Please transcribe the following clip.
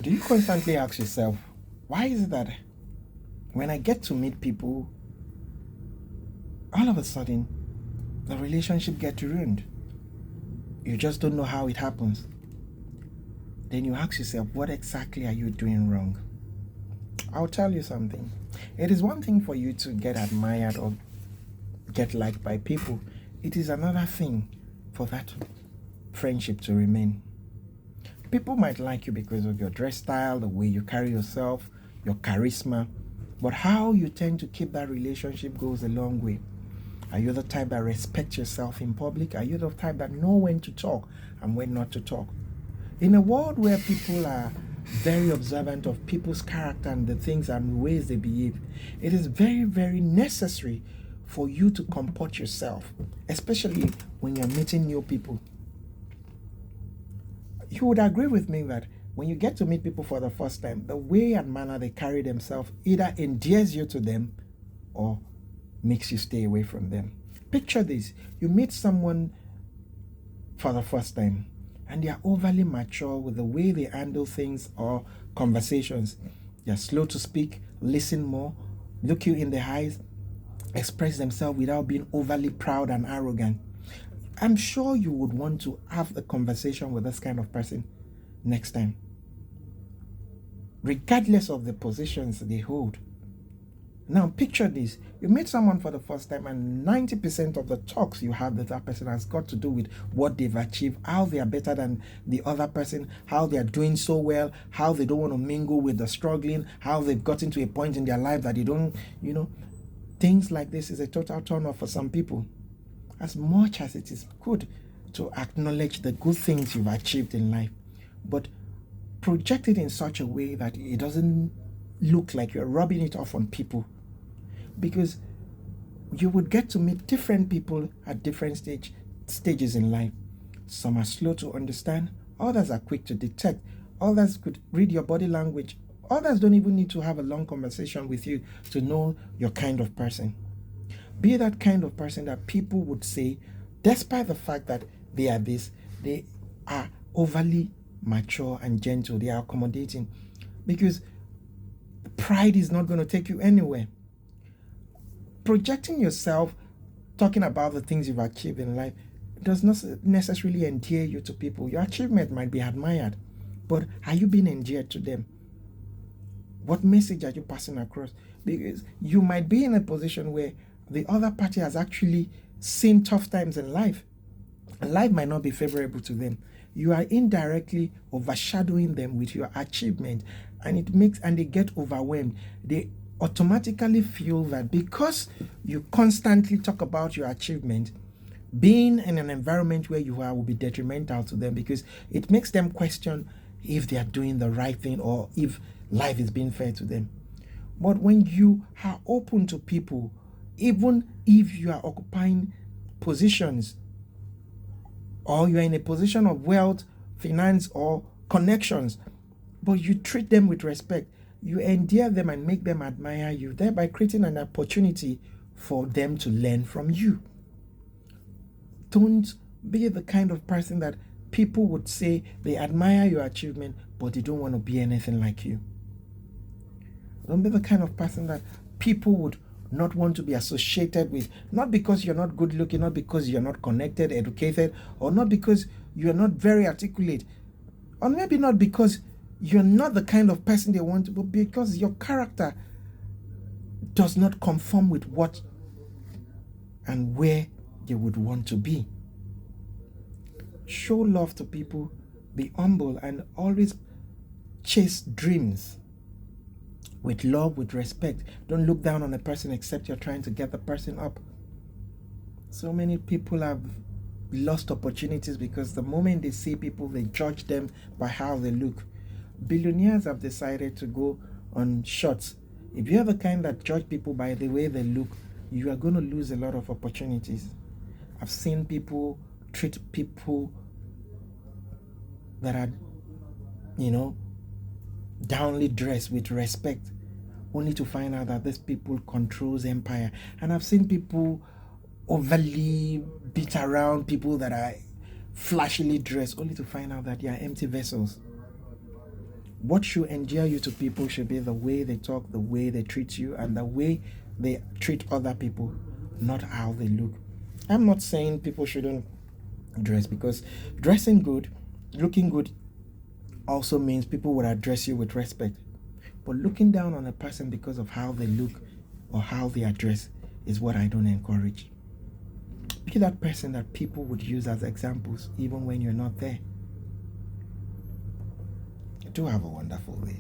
Do you constantly ask yourself, why is it that when I get to meet people, all of a sudden the relationship gets ruined? You just don't know how it happens. Then you ask yourself, what exactly are you doing wrong? I'll tell you something. It is one thing for you to get admired or get liked by people. It is another thing for that friendship to remain. People might like you because of your dress style, the way you carry yourself, your charisma, but how you tend to keep that relationship goes a long way. Are you the type that respects yourself in public? Are you the type that know when to talk and when not to talk? In a world where people are very observant of people's character and the things and ways they behave, it is very, very necessary for you to comport yourself, especially when you're meeting new people. You would agree with me that when you get to meet people for the first time, the way and manner they carry themselves either endears you to them or makes you stay away from them. Picture this. You meet someone for the first time and they are overly mature with the way they handle things or conversations. They are slow to speak, listen more, look you in the eyes, express themselves without being overly proud and arrogant. I'm sure you would want to have a conversation with this kind of person next time, regardless of the positions they hold. Now, picture this. You meet someone for the first time and 90% of the talks you have with that person has got to do with what they've achieved, how they are better than the other person, how they are doing so well, how they don't want to mingle with the struggling, how they've gotten to a point in their life that they don't, things like this is a total turn off for some people. As much as it is good to acknowledge the good things you've achieved in life, but project it in such a way that it doesn't look like you're rubbing it off on people, because you would get to meet different people at different stages in life. Some are slow to understand, others are quick to detect, others could read your body language, others don't even need to have a long conversation with you to know your kind of person. Be that kind of person that people would say, despite the fact that they are this, they are overly mature and gentle, they are accommodating, because pride is not going to take you anywhere. Projecting yourself, talking about the things you've achieved in life, does not necessarily endear you to people. Your achievement might be admired, but are you being endeared to them? What message are you passing across? Because you might be in a position where the other party has actually seen tough times in life, and life might not be favorable to them. You are indirectly overshadowing them with your achievement, and they get overwhelmed. They automatically feel that because you constantly talk about your achievement, being in an environment where you are will be detrimental to them, because it makes them question if they are doing the right thing or if life is being fair to them. But when you are open to people, even if you are occupying positions or you are in a position of wealth, finance, or connections, but you treat them with respect, you endear them and make them admire you, thereby creating an opportunity for them to learn from you. Don't be the kind of person that people would say they admire your achievement, but they don't want to be anything like you. Don't be the kind of person that people would not want to be associated with, not because you're not good looking, not because you're not connected, educated, or not because you're not very articulate, or maybe not because you're not the kind of person they want to, but because your character does not conform with what and where they would want to be. Show love to people, be humble, and always chase dreams with love, with respect. Don't look down on a person except you're trying to get the person up. So many people have lost opportunities because the moment they see people, they judge them by how they look. Billionaires have decided to go on shots. If you're the kind that judge people by the way they look, you are going to lose a lot of opportunities. I've seen people treat people that are, downly dressed with respect, only to find out that these people controls empire. And I've seen people overly beat around people that are flashily dressed, only to find out that they are empty vessels. What should endear you to people should be the way they talk, the way they treat you, and the way they treat other people, not how they look. I'm not saying people shouldn't dress, because dressing good, looking good also means people would address you with respect. But looking down on a person because of how they look or how they address is what I don't encourage. Be that person that people would use as examples even when you're not there. Do have a wonderful day.